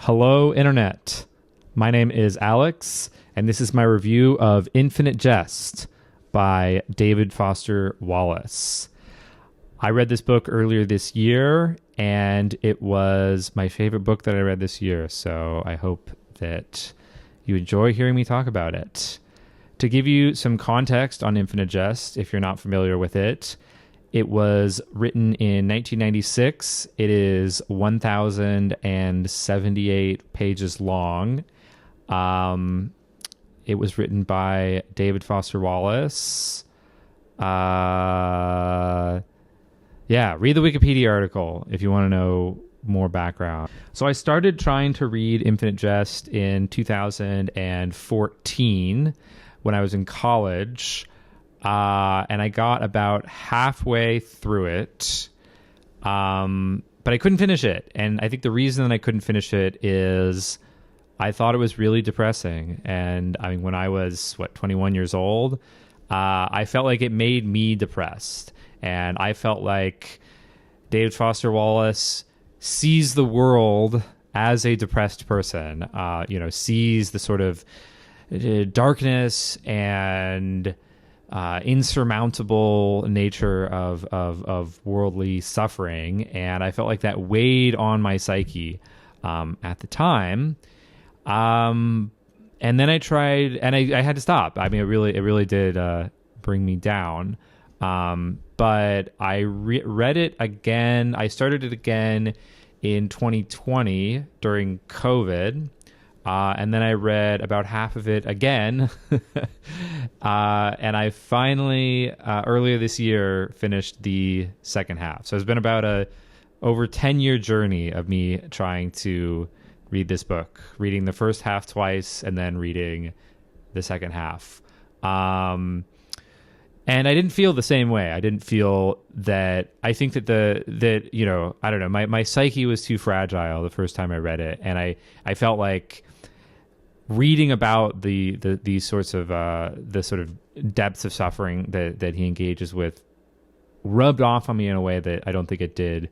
Hello, Internet. My name is Alex, and this is my review of Infinite Jest by David Foster Wallace. I read this book earlier this year, and it was my favorite book that I read this year, so I hope that you enjoy hearing me talk about it. To give you some context on Infinite Jest, if you're not familiar with it, it was written in 1996. It is 1,078 pages long. It was written by David Foster Wallace. Read the Wikipedia article if you want to know more background. So I started trying to read Infinite Jest in 2014 when I was in college. And I got about halfway through it, but I couldn't finish it. And I think the reason that I couldn't finish it is I thought it was really depressing. And I mean, when I was, 21 years old, I felt like it made me depressed. And I felt like David Foster Wallace sees the world as a depressed person, sees the sort of darkness and insurmountable nature of worldly suffering, and I felt like that weighed on my psyche at the time. And then I tried, and I had to stop. I mean, it really did bring me down. But I read it again. I started it again in 2020 during COVID. And then I read about half of it again. And I finally, earlier this year, finished the second half. So it's been about a over 10-year journey of me trying to read this book, reading the first half twice and then reading the second half. And I didn't feel the same way. I didn't feel that. I think that I don't know, my psyche was too fragile the first time I read it. And I felt like reading about these sorts of the sort of depths of suffering that he engages with rubbed off on me in a way that I don't think it did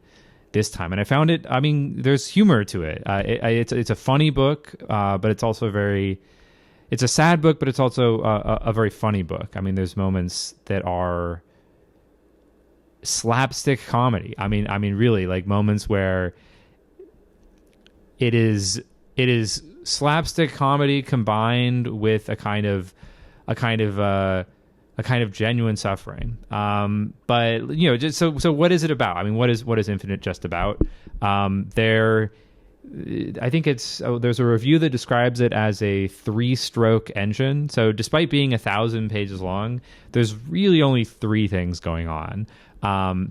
this time. And I found it, I mean, there's humor to it. It's a funny book, but it's also it's a sad book, but it's also a very funny book. I mean, there's moments that are slapstick comedy. I mean, really, like moments where it is slapstick comedy combined with a kind of genuine suffering. But just so what is it about? I mean, what is Infinite Jest about? I think there's a review that describes it as a 3-stroke engine. So despite being 1,000 pages long, there's really only 3 things going on.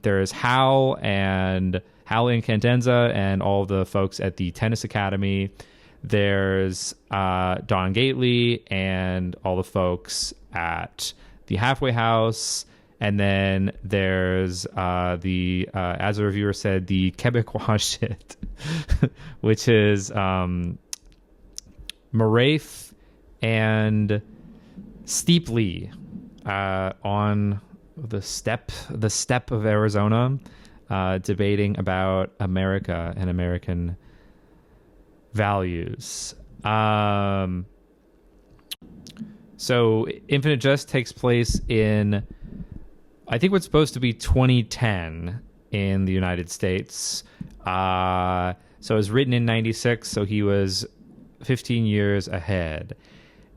There's Hal and Candenza and all the folks at the tennis academy. There's Don Gately and all the folks at the halfway house. And then there's as the reviewer said, the Quebecois shit, which is Marafe and Steeply on the steppe of Arizona, debating about America and American values. So Infinite Jest takes place in, I think, what's supposed to be 2010 in the United States. So it was written in 96, so he was 15 years ahead.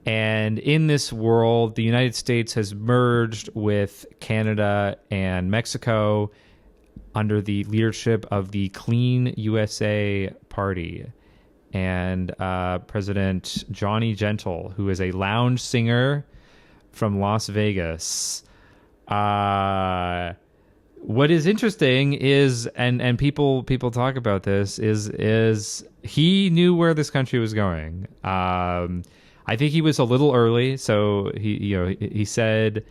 And in this world, the United States has merged with Canada and Mexico under the leadership of the Clean USA Party. And President Johnny Gentle, who is a lounge singer from Las Vegas. What is interesting is, and people talk about this, is he knew where this country was going. I think he was a little early, so he said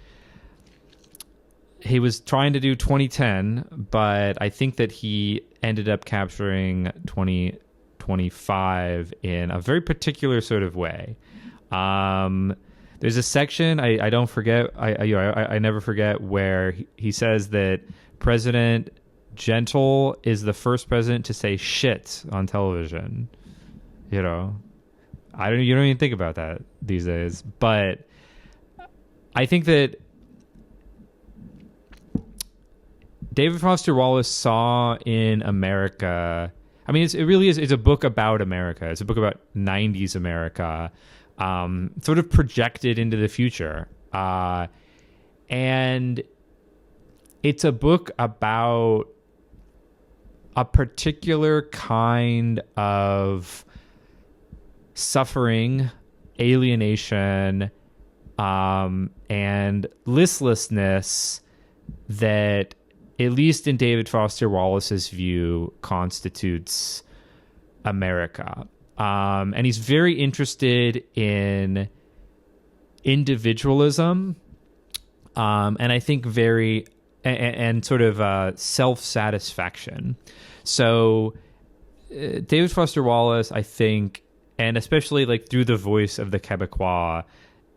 he was trying to do 2010, but I think that he ended up capturing 2025 in a very particular sort of way. There's a section I don't forget. I never forget where he says that President Gentle is the first president to say shit on television. You know, you don't even think about that these days. But I think that David Foster Wallace saw in America. I mean, it really is. It's a book about America. It's a book about '90s America, sort of projected into the future, and it's a book about a particular kind of suffering, alienation, and listlessness that, at least in David Foster Wallace's view, constitutes America. And he's very interested in individualism, and I think and sort of self-satisfaction. So David Foster Wallace, I think, and especially like through the voice of the Quebecois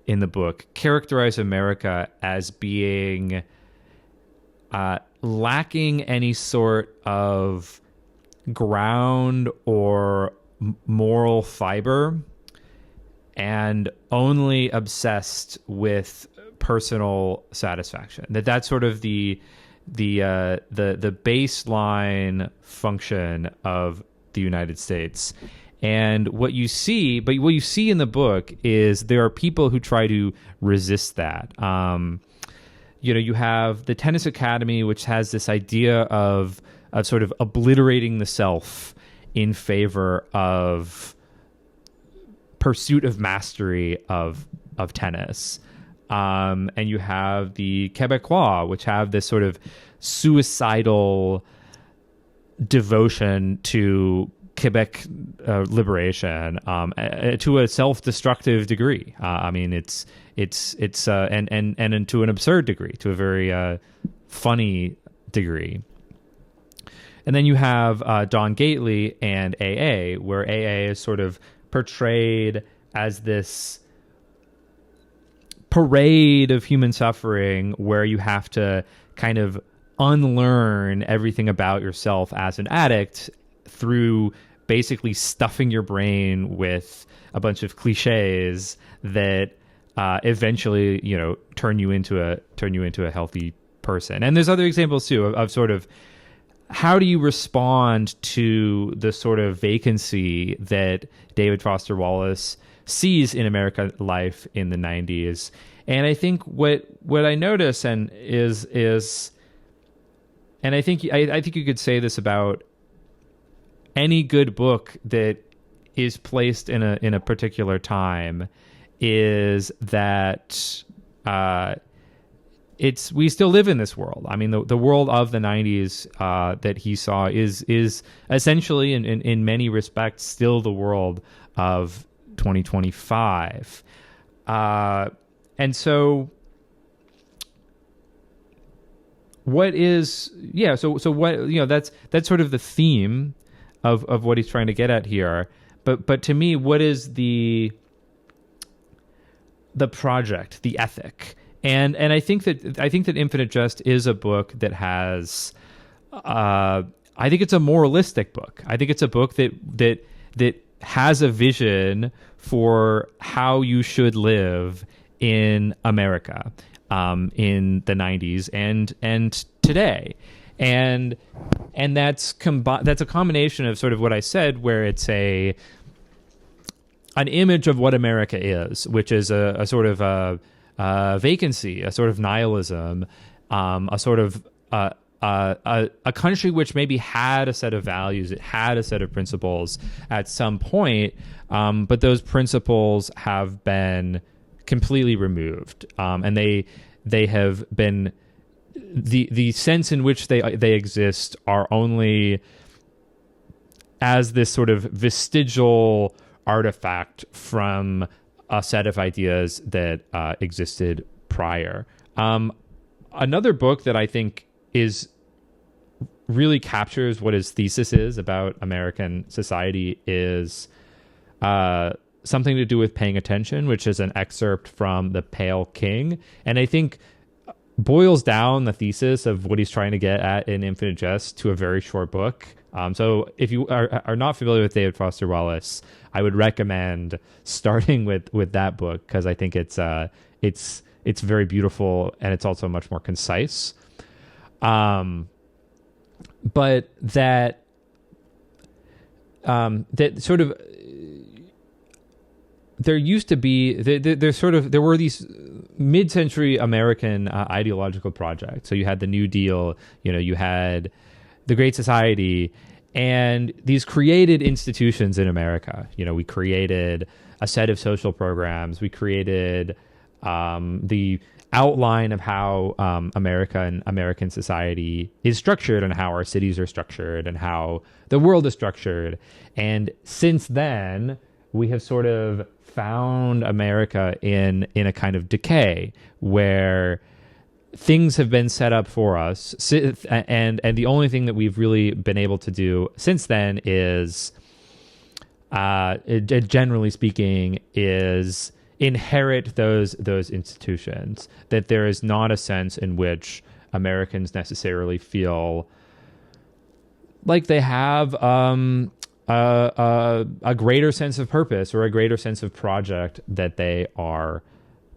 in the book, characterize America as being lacking any sort of ground or moral fiber, and only obsessed with personal satisfaction. That's sort of the baseline function of the United States. And what you see in the book is there are people who try to resist that. You have the Tennis Academy, which has this idea of sort of obliterating the self in favor of pursuit of mastery of tennis. And you have the Quebecois, which have this sort of suicidal devotion to Quebec liberation, to a self-destructive degree. I mean, it's and to an absurd degree, to a very funny degree. And then you have Don Gately and AA, where AA is sort of portrayed as this parade of human suffering where you have to kind of unlearn everything about yourself as an addict through basically stuffing your brain with a bunch of cliches that eventually, turn you into a healthy person. And there's other examples too of sort of how do you respond to the sort of vacancy that David Foster Wallace sees in American life in the 90s. And I think what I notice and I think you could say this about any good book that is placed in a particular time, is that we still live in this world. I mean, the world of the 90s that he saw is essentially in many respects still the world of 2025. And so what is, so what, that's sort of the theme of what he's trying to get at here. But to me, what is the project, the ethic? And I think that Infinite Jest is a book that has, I think it's a moralistic book. I think it's a book that has a vision for how you should live in America, in the 90s and today. And that's a combination of sort of what I said, where it's an image of what America is, which is a sort of a vacancy, a sort of nihilism, a sort of a country which maybe had a set of values, it had a set of principles at some point, but those principles have been completely removed, and they have been, the sense in which they exist are only as this sort of vestigial artifact from a set of ideas that existed prior. Another book that I think really captures what his thesis is about American society is something to do with paying attention, which is an excerpt from The Pale King. And I think boils down the thesis of what he's trying to get at in Infinite Jest to a very short book. So if you are not familiar with David Foster Wallace, I would recommend starting with that book, because I think it's very beautiful, and it's also much more concise. But that sort of, there used to be there were these mid-century American ideological projects. So you had the New Deal, you had the Great Society, and these created institutions in America. We created a set of social programs. We created the outline of how America and American society is structured, and how our cities are structured, and how the world is structured. And since then, we have sort of found America in a kind of decay, where things have been set up for us, and the only thing that we've really been able to do since then is, generally speaking, is inherit those institutions. That there is not a sense in which Americans necessarily feel like they have a greater sense of purpose, or a greater sense of project that they are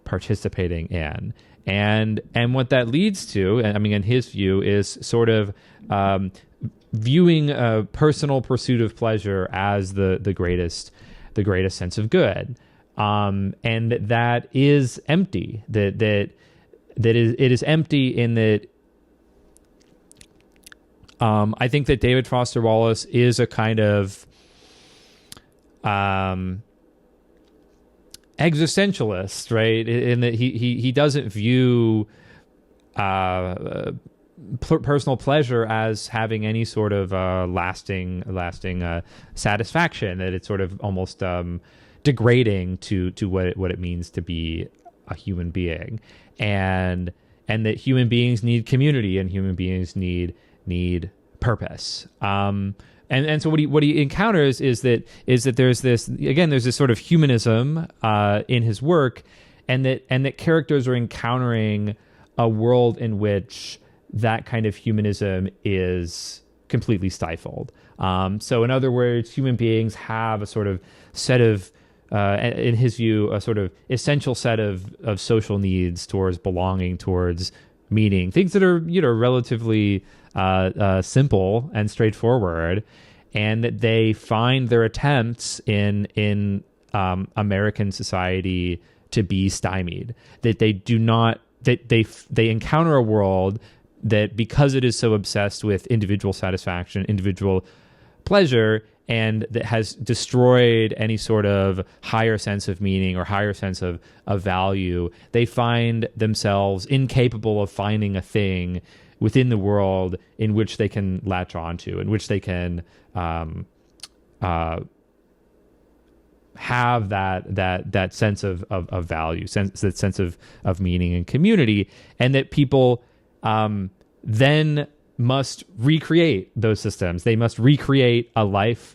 participating in. And what that leads to, I mean, in his view, is sort of viewing a personal pursuit of pleasure as the greatest sense of good. And that is empty. It is empty in that. I think that David Foster Wallace is a kind of existentialist, right? In that he doesn't view personal pleasure as having any sort of lasting satisfaction. That it's sort of almost degrading to what it means to be a human being, and that human beings need community, and human beings need purpose. And so what he encounters is that there's this sort of humanism in his work, and that characters are encountering a world in which that kind of humanism is completely stifled. So in other words, human beings have a sort of set of, in his view, a sort of essential set of social needs towards belonging, towards meaning, things that are relatively simple and straightforward, and that they find their attempts in American society to be stymied. That they do not, that they encounter a world that, because it is so obsessed with individual satisfaction, individual pleasure, and that has destroyed any sort of higher sense of meaning or higher sense of value, they find themselves incapable of finding a thing within the world in which they can latch onto, in which they can have that sense of value, that sense of meaning and community, and that people then must recreate those systems. They must recreate a life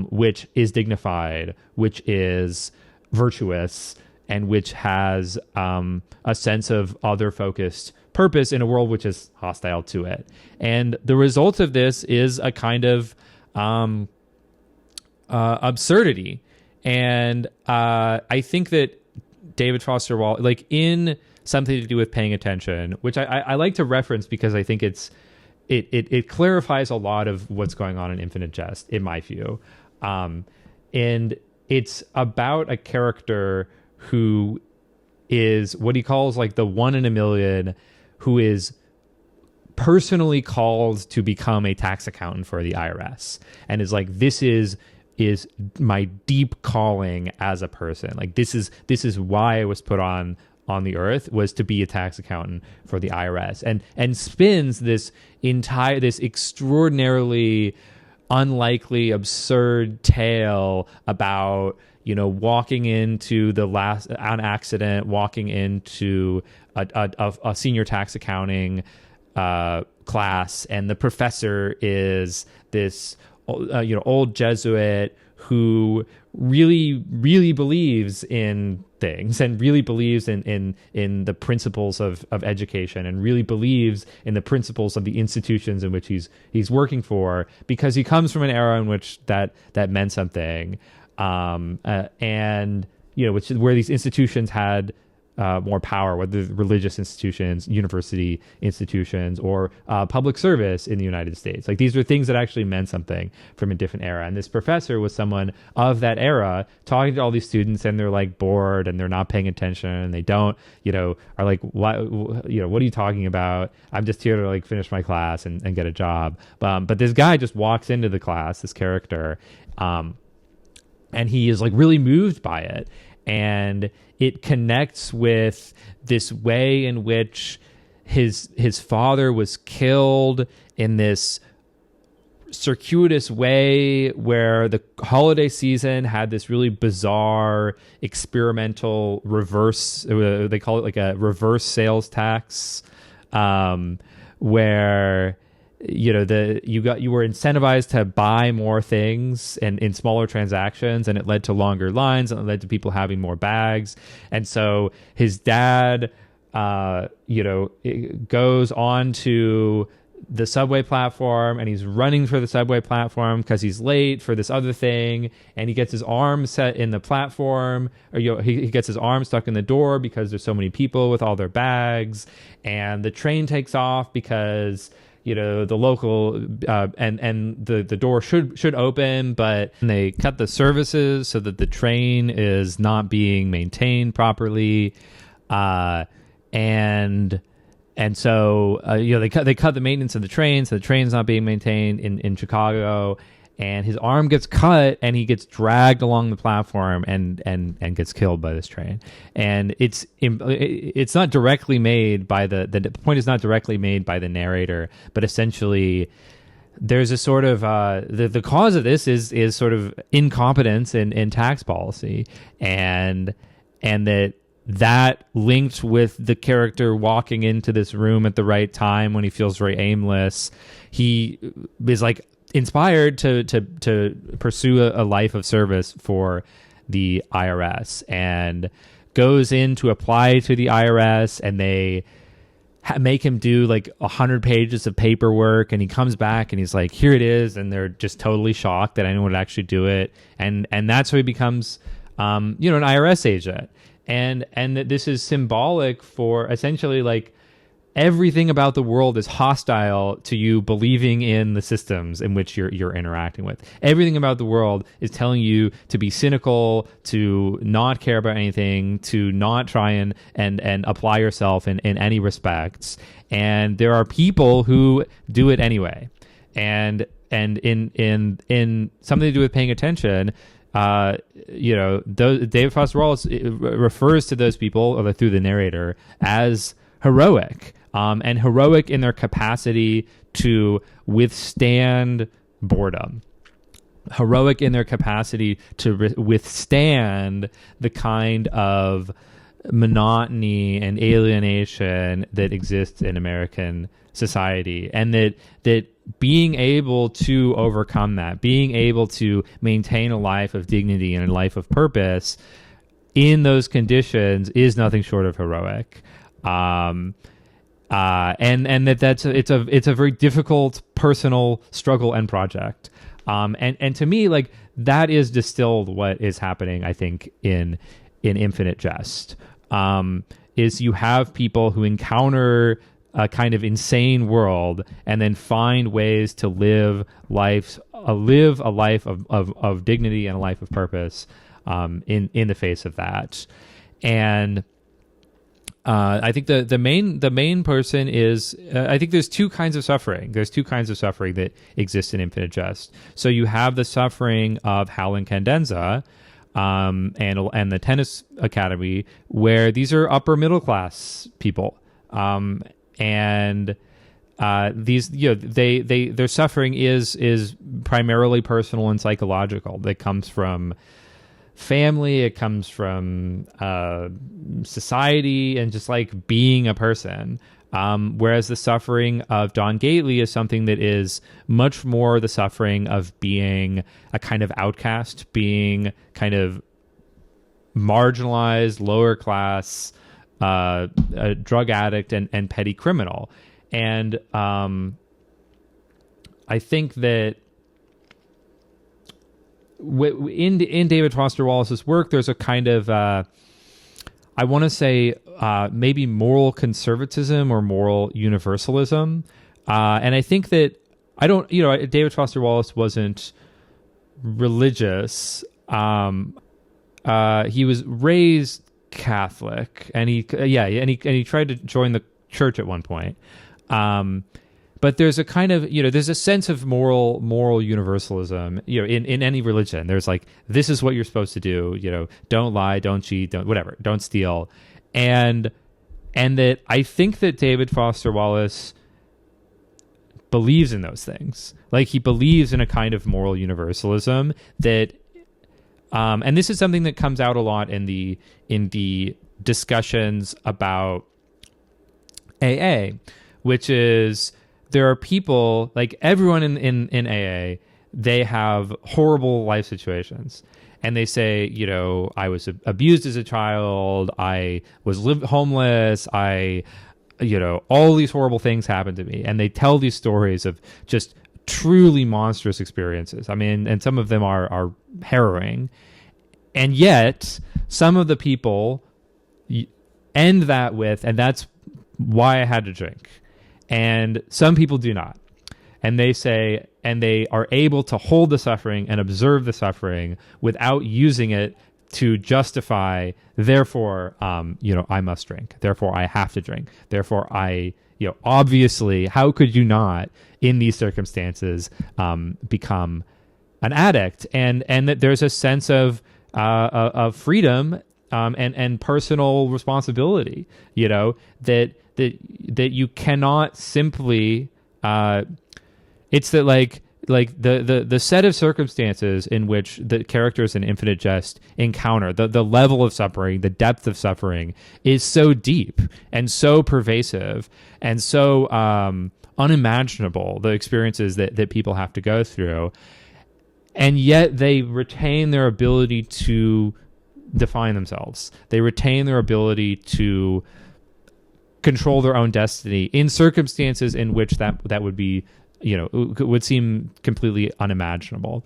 which is dignified, which is virtuous, and which has a sense of other-focused purpose in a world which is hostile to it. And the result of this is a kind of absurdity. And I think that David Foster Wallace, like in Something to Do with Paying Attention, which I like to reference because I think it clarifies a lot of what's going on in Infinite Jest, in my view. And it's about a character who is what he calls like the one in a million, who is personally called to become a tax accountant for the IRS, and is like, this is my deep calling as a person. Like this is why I was put on the earth, was to be a tax accountant for the IRS, and spins this extraordinarily unlikely, absurd tale about, walking into on accident, walking into a senior tax accounting class, and the professor is this old Jesuit who really believes in things and really believes in the principles of education and really believes in the principles of the institutions in which he's working for, because he comes from an era in which that meant something, and which is where these institutions had more power, whether religious institutions, university institutions, or public service in the United States. Like, these were things that actually meant something from a different era. And this professor was someone of that era, talking to all these students, and they're like bored and they're not paying attention, and they don't, are like, what are you talking about? I'm just here to like finish my class and get a job. But this guy just walks into the class, this character, and he is like really moved by it. And it connects with this way in which his father was killed in this circuitous way, where the holiday season had this really bizarre experimental reverse, they call it like a reverse sales tax, where you were incentivized to buy more things and in smaller transactions, and it led to longer lines, and it led to people having more bags. And so his dad goes on to the subway platform, and he's running for the subway platform because he's late for this other thing, and he gets his arm set in the platform, or he gets his arm stuck in the door because there's so many people with all their bags, and the train takes off because the local and the door should open, but they cut the services so that the train is not being maintained properly, and so they cut the maintenance of the train, so the train's not being maintained in Chicago, and his arm gets cut, and he gets dragged along the platform and gets killed by this train. And it's not directly made by the point is not directly made by the narrator, but essentially there's a sort of the cause of this is sort of incompetence in tax policy, and that linked with the character walking into this room at the right time when he feels very aimless, he is like inspired to pursue a life of service for the IRS, and goes in to apply to the IRS, and they make him do like 100 pages of paperwork, and he comes back and he's like, here it is, and they're just totally shocked that anyone would actually do it, and that's how he becomes an IRS agent. And that this is symbolic for essentially like everything about the world is hostile to you believing in the systems in which you're interacting with. Everything about the world is telling you to be cynical, to not care about anything, to not try and apply yourself in any respects. And there are people who do it anyway. And in something to do with paying attention, David Foster Wallace refers to those people, or through the narrator, as heroic, and heroic in their capacity to withstand boredom, heroic in their capacity to withstand the kind of monotony and alienation that exists in American society, and that being able to overcome that, being able to maintain a life of dignity and a life of purpose in those conditions is nothing short of heroic. And it's a very difficult personal struggle and project. And to me, like, that is distilled what is happening, I think, in Infinite Jest. Is you have people who encounter a kind of insane world and then find ways to live a life of dignity and a life of purpose in the face of that. And I think the main person is I think there's two kinds of suffering. There's two kinds of suffering that exist in Infinite Jest. So you have the suffering of Hal and Candenza, and the tennis academy, where these are upper middle class people, and these their suffering is primarily personal and psychological. That comes from family, it comes from society, and just like being a person. Whereas the suffering of Don Gately is something that is much more the suffering of being a kind of outcast, being kind of marginalized, lower class, a drug addict and petty criminal. And I think that in David Foster Wallace's work, there's a kind of, I want to say, maybe moral conservatism or moral universalism. And I think that David Foster Wallace wasn't religious. He was raised Catholic, and he tried to join the church at one point. But there's a kind of, there's a sense of moral universalism, in any religion. There's like, this is what you're supposed to do, don't lie, don't cheat, don't steal. And that I think that David Foster Wallace believes in those things. Like, he believes in a kind of moral universalism that, and this is something that comes out a lot in the discussions about AA, which is, there are people, like everyone in AA, they have horrible life situations. And they say, I was abused as a child, I was homeless, all these horrible things happened to me. And they tell these stories of just truly monstrous experiences. I mean, and some of them are harrowing. And yet, some of the people end that with, and that's why I had to drink. And some people do not. And they say, and they are able to hold the suffering and observe the suffering without using it to justify, therefore, I must drink. Therefore, I have to drink. Therefore, obviously, how could you not, in these circumstances, become an addict? And that there's a sense of freedom and personal responsibility, that you cannot simply, it's that like the set of circumstances in which the characters in Infinite Jest encounter, the level of suffering, the depth of suffering is so deep and so pervasive and so unimaginable, the experiences that people have to go through. And yet they retain their ability to define themselves. They retain their ability to control their own destiny in circumstances in which that would be, would seem completely unimaginable.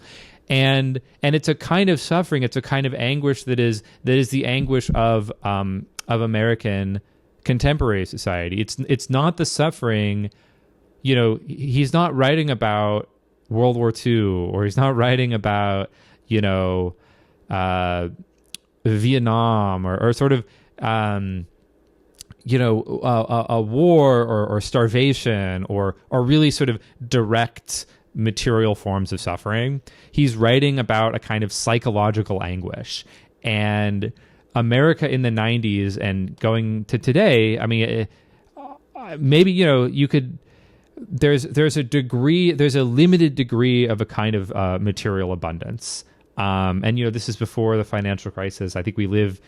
And it's a kind of suffering, it's a kind of anguish that is the anguish of American contemporary society. It's not the suffering, he's not writing about World War II, or he's not writing about, Vietnam or sort of, a war or starvation or really sort of direct material forms of suffering. He's writing about a kind of psychological anguish. And America in the 90s and going to today, I mean, maybe, you could, there's a limited degree of a kind of material abundance. And, this is before the financial crisis. I think we live,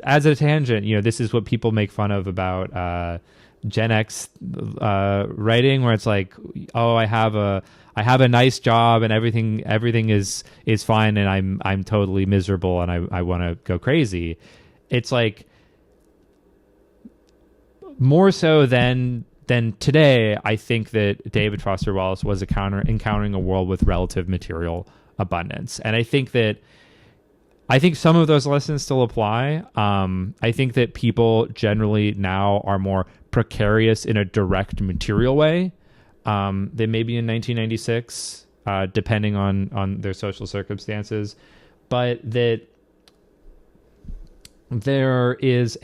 as a tangent, this is what people make fun of about Gen X writing, where it's like, oh, I have a nice job and everything is fine, and I'm totally miserable and I want to go crazy. It's like, more so than today, I think that David Foster Wallace was encountering a world with relative material abundance. And I think some of those lessons still apply. I think that people generally now are more precarious in a direct material way than maybe in 1996, depending on their social circumstances. But that there is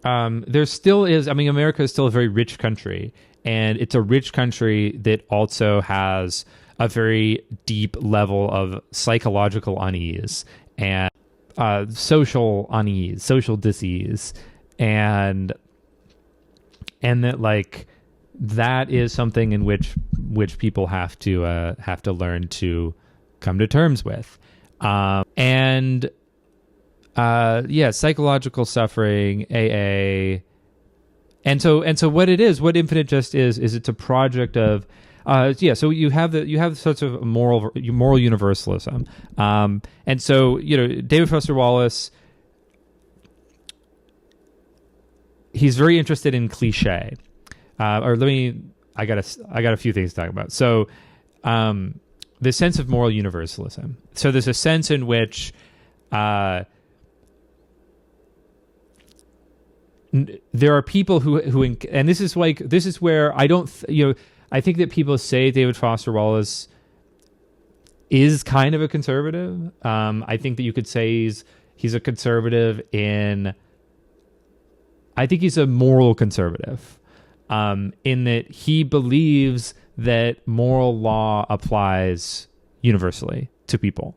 there still is, I mean, America is still a very rich country, and it's a rich country that also has a very deep level of psychological unease and social unease, social disease, and that like that is something in which people have to learn to come to terms with, and psychological suffering, AA. And so what Infinite Jest is it's a project of so you have sorts of moral universalism. And so, David Foster Wallace, he's very interested in cliche. I got a few things to talk about. So the sense of moral universalism. So there's a sense in which there are people who and this is where I don't I think that people say David Foster Wallace is kind of a conservative. I think that you could say he's a conservative I think he's a moral conservative, in that he believes that moral law applies universally to people.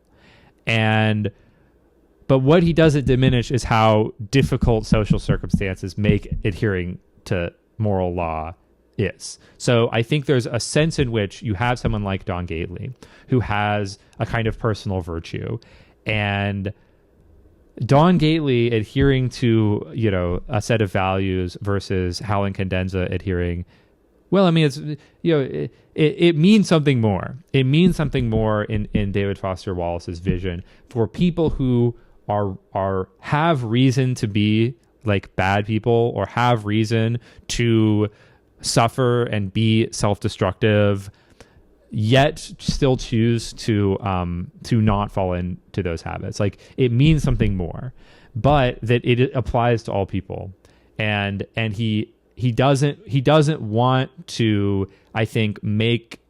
But what he doesn't diminish is how difficult social circumstances make adhering to moral law is. So I think there's a sense in which you have someone like Don Gately who has a kind of personal virtue, and Don Gately adhering to, a set of values versus Howlin' Cadenza adhering. Well, I mean, it's, it means something more. It means something more in David Foster Wallace's vision for people who have reason to be like bad people, or have reason to suffer and be self-destructive, yet still choose to not fall into those habits. Like, it means something more, but that it applies to all people. And he doesn't want to, I think, make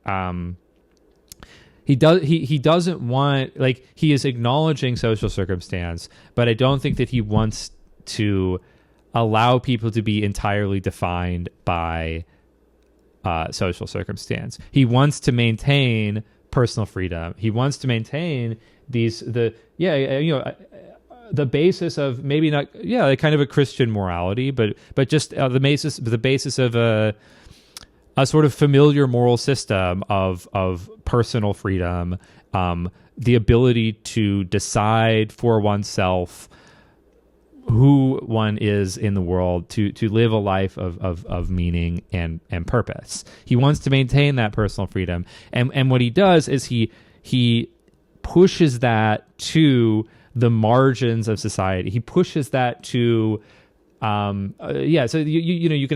he doesn't want, like, he is acknowledging social circumstance, but I don't think that he wants to allow people to be entirely defined by social circumstance. He wants to maintain personal freedom. He wants to maintain the basis of maybe not kind of a Christian morality, but just the basis of a sort of familiar moral system of personal freedom, the ability to decide for oneself who one is in the world, to live a life of meaning and purpose. He wants to maintain that personal freedom. And what he does is he pushes that to the margins of society. He pushes that to so you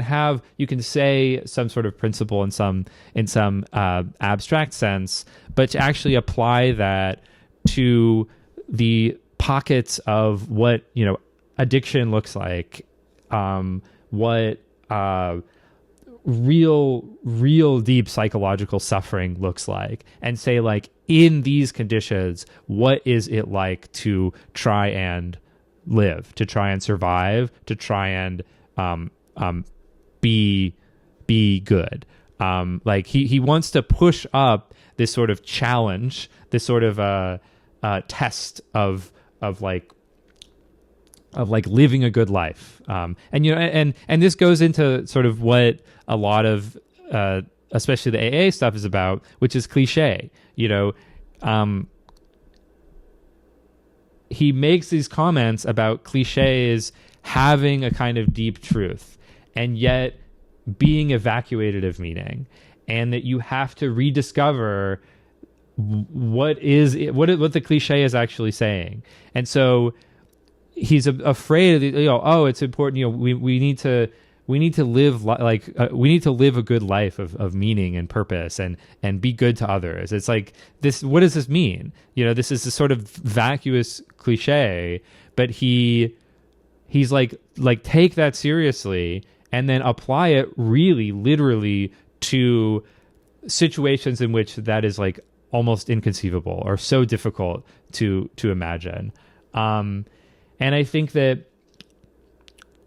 can say some sort of principle in some abstract sense, but to actually apply that to the pockets of what addiction looks like, what real deep psychological suffering looks like, and say, like, in these conditions, what is it like to try and live, to try and survive, to try and be good. Like, he wants to push up this sort of challenge, this sort of test of living a good life. And this goes into sort of what a lot of especially the AA stuff is about, which is cliche. He makes these comments about cliches having a kind of deep truth and yet being evacuated of meaning, and that you have to rediscover what the cliche is actually saying. And so he's afraid of it's important. We need to live we need to live a good life of meaning and purpose and be good to others. It's like this. What does this mean? This is a sort of vacuous cliche, but he's like take that seriously and then apply it really literally to situations in which that is like almost inconceivable or so difficult to imagine. And I think that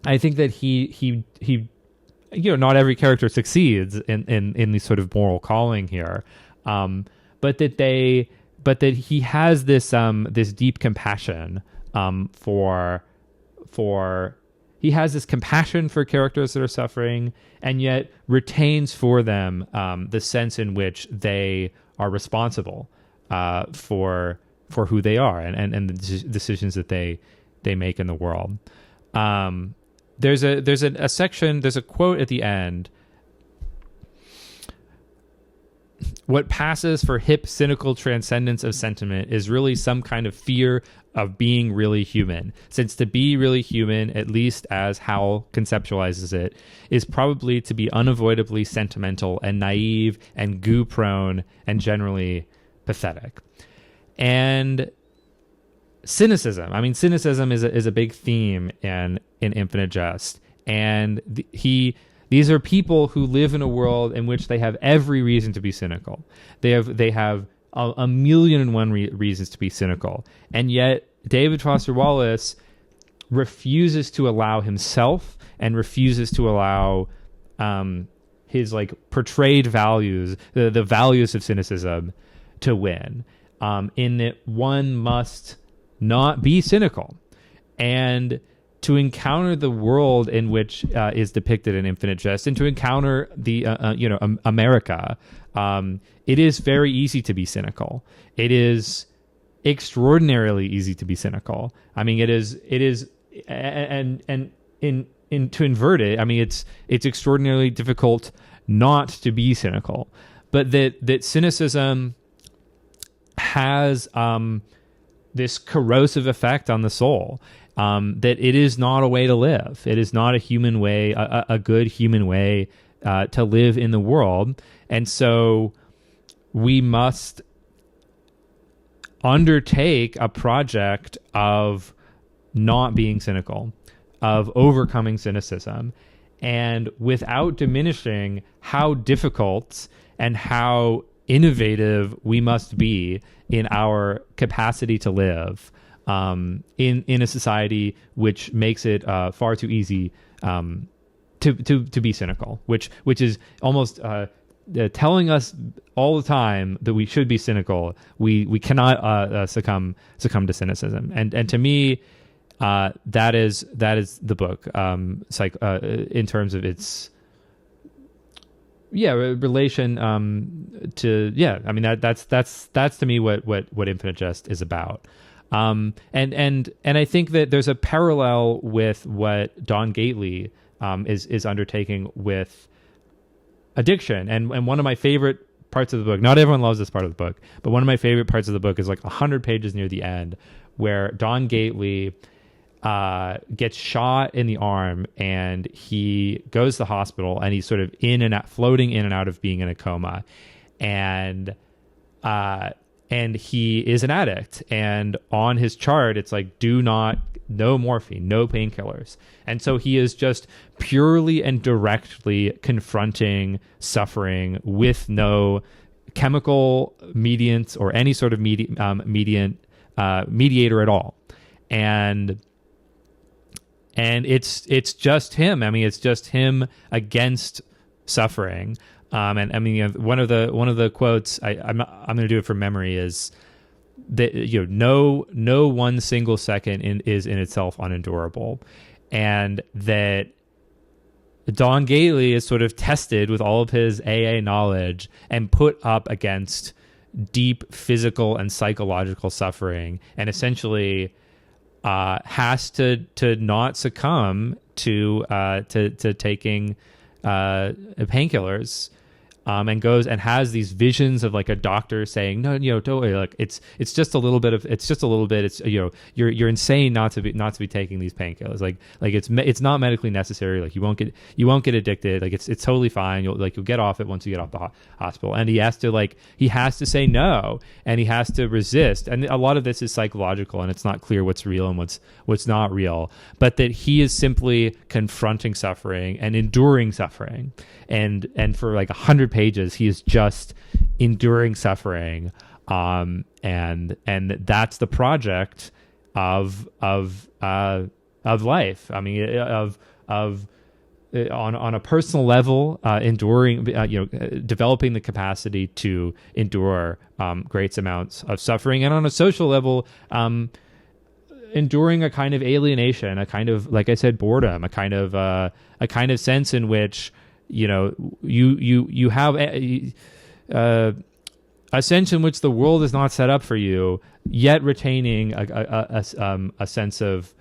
he not every character succeeds in this sort of moral calling here, but that he has this deep compassion he has this compassion for characters that are suffering, and yet retains for them the sense in which they are responsible for who they are and the decisions that they they make in the world. There's a section, there's a quote at the end. What passes for hip, cynical transcendence of sentiment is really some kind of fear of being really human, since to be really human, at least as Howell conceptualizes it, is probably to be unavoidably sentimental and naive and goo-prone and generally pathetic. And cynicism. I mean, cynicism is a big theme in Infinite Jest, and these are people who live in a world in which they have every reason to be cynical. They have a million and one reasons to be cynical, and yet David Foster Wallace refuses to allow himself and refuses to allow his like portrayed values, the values of cynicism, to win. In that one must not be cynical, and to encounter the world in which is depicted in Infinite Jest, and to encounter the America, it is very easy to be cynical. It is extraordinarily easy to be cynical. I mean, it is, and to invert it, I mean, it's extraordinarily difficult not to be cynical. But that cynicism has this corrosive effect on the soul. That it is not a way to live. It is not a human way, a good human way to live in the world. And so we must undertake a project of not being cynical, of overcoming cynicism, and without diminishing how difficult and how innovative we must be in our capacity to live in a society which makes it far too easy to be cynical, which is almost telling us all the time that we should be cynical. We cannot succumb to cynicism, and to me, that is the book. In terms of its relation to I mean that's to me what Infinite Jest is about. And I think that there's a parallel with what Don Gately is undertaking with addiction. And one of my favorite parts of the book, not everyone loves this part of the book, but one of my favorite parts of the book is like 100 pages near the end, where Don Gately gets shot in the arm, and he goes to the hospital, and he's sort of floating in and out of being in a coma, and he is an addict, and on his chart it's like no morphine, no painkillers. And so he is just purely and directly confronting suffering with no chemical mediant or any sort of mediator at all. And it's just him. I mean, it's just him against suffering. And I mean, one of the quotes I'm going to do it from memory is that no one single second is in itself unendurable, and that Don Gately is sort of tested with all of his AA knowledge and put up against deep physical and psychological suffering, and essentially has to not succumb to taking painkillers. And goes and has these visions of like a doctor saying, no, don't worry, like it's just a little bit, it's you're insane not to be taking these painkillers, like it's not medically necessary, like you won't get addicted, like it's totally fine, you'll get off it once you get off the hospital. And he has to say no, and he has to resist, and a lot of this is psychological, and it's not clear what's real and what's not real, but that he is simply confronting suffering and enduring suffering, and for like 100 pages he is just enduring suffering, and that's the project of life. I mean, on a personal level, enduring, developing the capacity to endure great amounts of suffering, and on a social level, enduring a kind of alienation, a kind of, like I said, boredom, a kind of sense in which you have a sense in which the world is not set up for you, yet retaining a sense of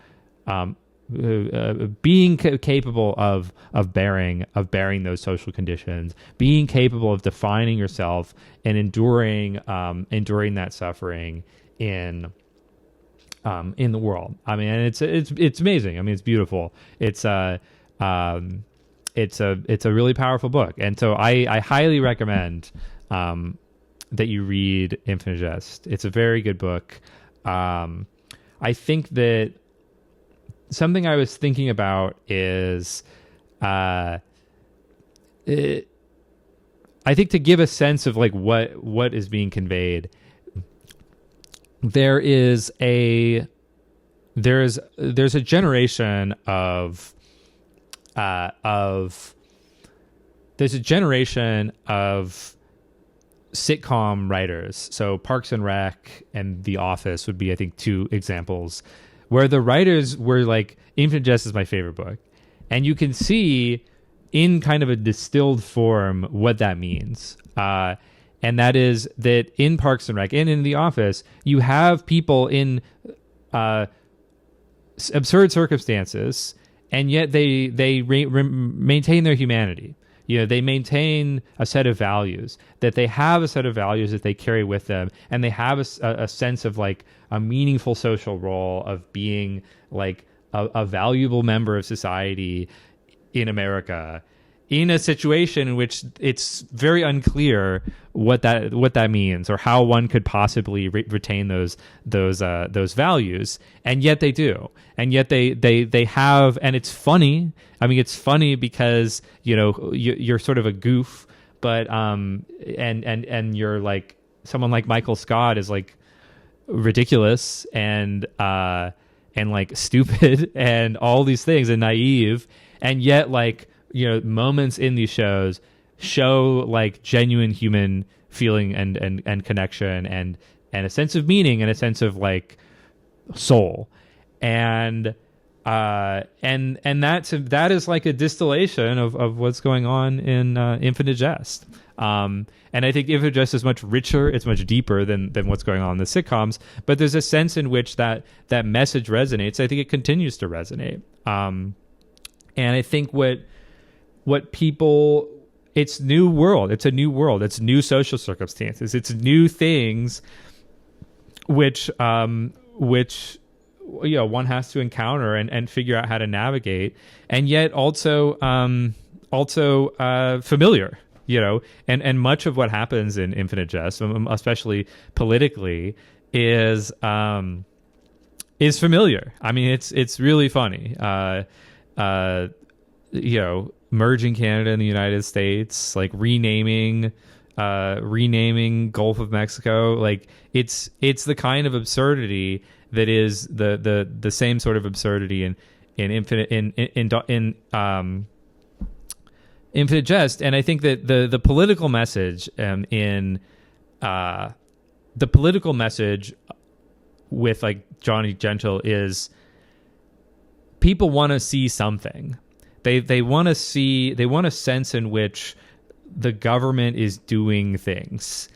being capable of bearing those social conditions, being capable of defining yourself and enduring that suffering in the world. I mean, and it's amazing. I mean, it's beautiful. It's a really powerful book, and so I highly recommend that you read Infinite Jest. It's a very good book. I think that something I was thinking about is, I think to give a sense of like what is being conveyed, there's a generation of sitcom writers. So Parks and Rec and The Office would be, I think, two examples where the writers were like, Infinite Jest is my favorite book. And you can see in kind of a distilled form what that means. And that is that in Parks and Rec and in The Office, you have people in absurd circumstances, and yet they maintain their humanity. You know, they maintain a set of values, that they have a set of values that they carry with them, and they have a sense of like a meaningful social role of being like a valuable member of society in America, in a situation in which it's very unclear what that means or how one could possibly retain those values, and yet they do, and yet they have, and it's funny. I mean, it's funny because you're sort of a goof, but and you're like someone like Michael Scott is like ridiculous and like stupid and all these things and naive, and yet like moments in these shows show like genuine human feeling and connection and a sense of meaning and a sense of like soul, and that is like a distillation of what's going on in Infinite Jest. And I think Infinite Jest is much richer, it's much deeper than what's going on in the sitcoms, but there's a sense in which that message resonates. I think it continues to resonate. And I think what people, it's new world, it's a new world, it's new social circumstances, it's new things which one has to encounter and figure out how to navigate, and yet also familiar, and much of what happens in Infinite Jest, especially politically, is familiar. I mean, it's really funny. Merging Canada and the United States, like renaming Gulf of Mexico, like it's the kind of absurdity that is the same sort of absurdity in Infinite Jest. And I think that the political message with like Johnny Gentle is people want to see something. They want to a sense in which the government is doing things.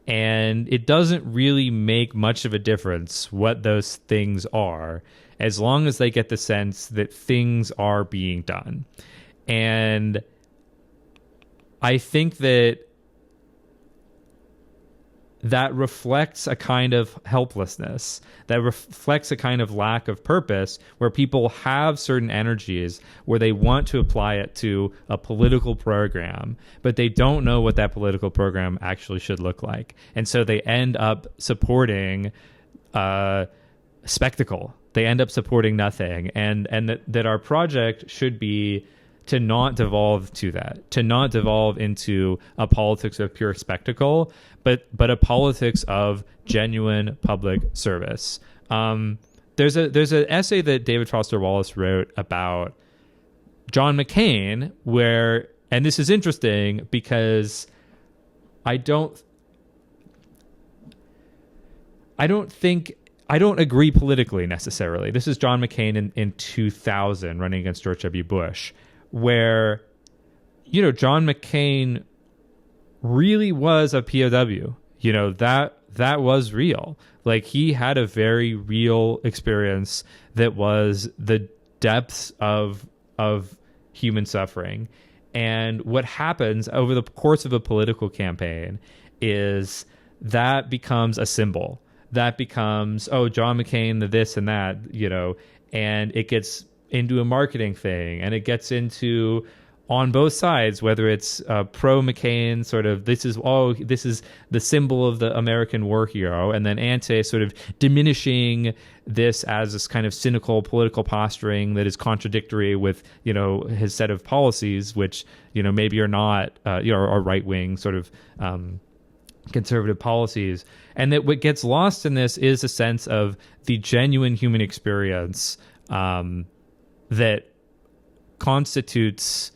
And it doesn't really make much of a difference what those things are, as long as they get the sense that things are being done. And I think that reflects a kind of helplessness, that reflects a kind of lack of purpose, where people have certain energies where they want to apply it to a political program, but they don't know what that political program actually should look like. And so they end up supporting spectacle. They end up supporting nothing. And that our project should be to not devolve to that, to not devolve into a politics of pure spectacle, but a politics of genuine public service. There's an essay that David Foster Wallace wrote about John McCain where, and this is interesting because I don't agree politically necessarily. This is John McCain in 2000 running against George W. Bush, where, John McCain really was a POW. that was real. Like, he had a very real experience that was the depths of human suffering. And what happens over the course of a political campaign is that becomes a symbol. That becomes, oh, John McCain, the this and that, and it gets into a marketing thing, and it gets into, on both sides, whether it's pro McCain, sort of, this is the symbol of the American war hero, and then anti, sort of diminishing this as this kind of cynical political posturing that is contradictory with, his set of policies, which, maybe are not, are right wing sort of conservative policies. And that what gets lost in this is a sense of the genuine human experience that constitutes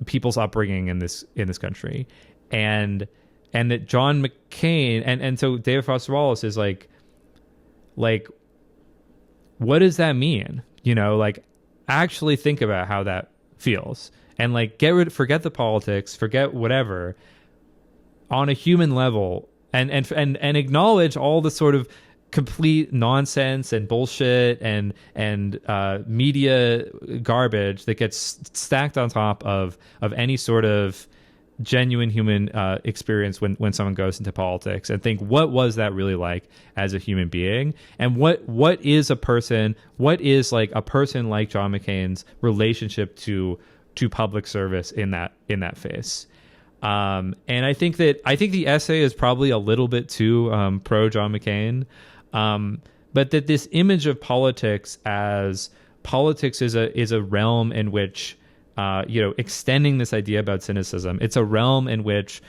people's upbringing in this country, and that John McCain and so David Foster Wallace is like, what does that mean? Actually think about how that feels, and forget the politics, forget whatever, on a human level, and acknowledge all the sort of complete nonsense and bullshit and media garbage that gets stacked on top of any sort of genuine human experience when someone goes into politics, and think, what was that really like as a human being, and what is a person like John McCain's relationship to public service in that phase. And I think the essay is probably a little bit too pro John McCain, but that this image of politics is a realm in which, extending this idea about cynicism, it's a realm in which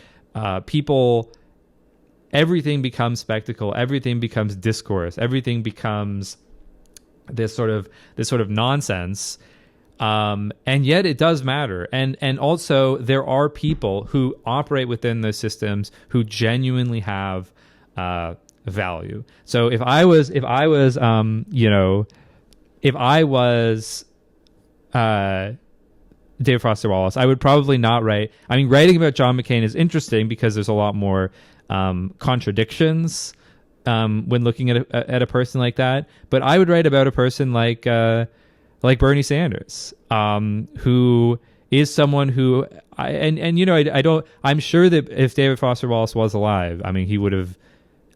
everything becomes spectacle, everything becomes discourse, everything becomes this sort of nonsense. And yet it does matter. And also there are people who operate within those systems who genuinely have, value. So if I was David Foster Wallace, I would probably not write. I mean, writing about John McCain is interesting because there's a lot more contradictions when looking at a person like that. But I would write about a person like Bernie Sanders, who is someone who I'm sure that if David Foster Wallace was alive, I mean, he would have.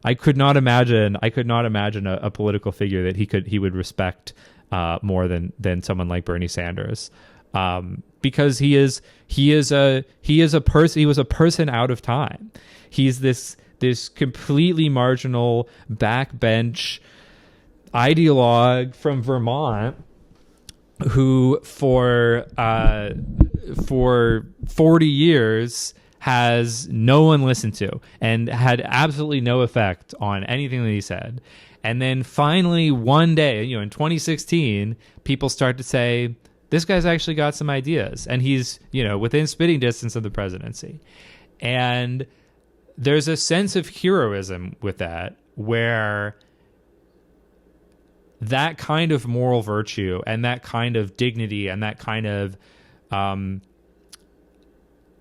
I could not imagine a political figure that he would respect more than someone like Bernie Sanders, because he was a person out of time. He's this completely marginal backbench ideologue from Vermont who for 40 years has no one listened to and had absolutely no effect on anything that he said. And then finally one day, in 2016, people start to say, this guy's actually got some ideas, and he's, within spitting distance of the presidency. And there's a sense of heroism with that, where that kind of moral virtue and that kind of dignity and that kind of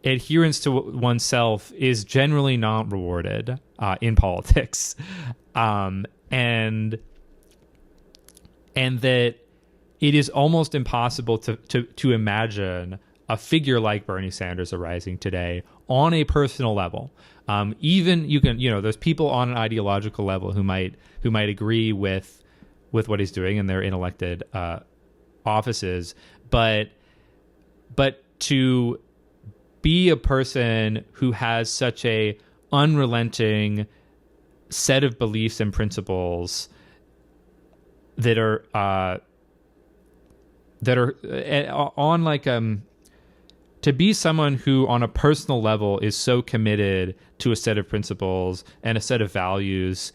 adherence to oneself is generally not rewarded in politics, and that it is almost impossible to imagine a figure like Bernie Sanders arising today on a personal level. Even you can, there's people on an ideological level who might agree with what he's doing in their unelected offices, but to be a person who has such a unrelenting set of beliefs and principles that are on to be someone who on a personal level is so committed to a set of principles and a set of values,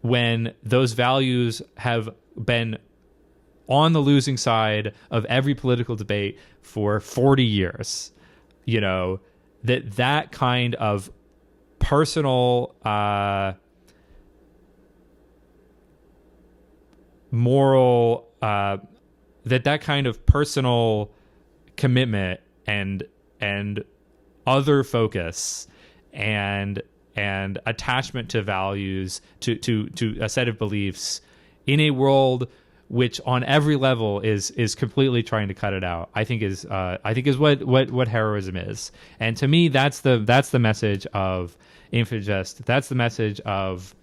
when those values have been on the losing side of every political debate for 40 years, that kind of personal moral that kind of personal commitment and other focus and and attachment to values, to a set of beliefs in a world which on every level is completely trying to cut it out. I think is what heroism is. And to me, that's the message of Infinite Jest. That's the message of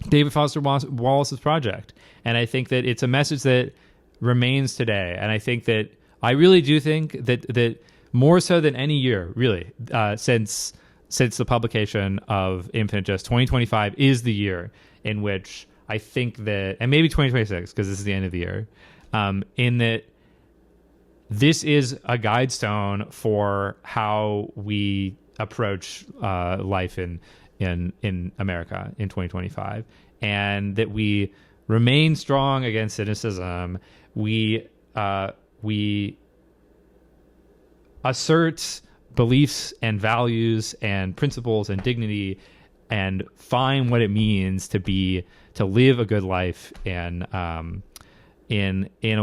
David Foster Wallace's project. And I think that it's a message that remains today. And I think that I really do think that more so than any year, really, since the publication of Infinite Jest, 2025 is the year in which I think that, and maybe 2026, because this is the end of the year, in that this is a guide stone for how we approach life in America in 2025, and that we remain strong against cynicism. We assert beliefs and values and principles and dignity, and find what it means to live a good life in a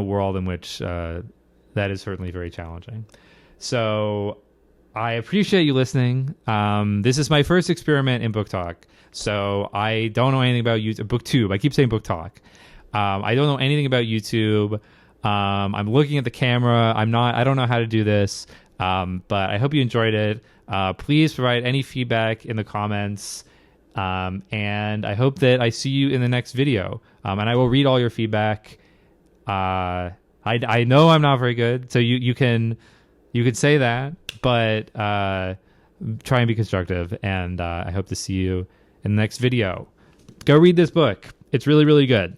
world in which that is certainly very challenging. So I appreciate you listening. This is my first experiment in booktok, so I don't know anything about YouTube. BookTube. I keep saying booktok. I don't know anything about YouTube. I'm looking at the camera. I don't know how to do this. But I hope you enjoyed it. Please provide any feedback in the comments. And I hope that I see you in the next video. And I will read all your feedback. I know I'm not very good, so you can say that, but try and be constructive. And I hope to see you in the next video. Go read this book. It's really, really good.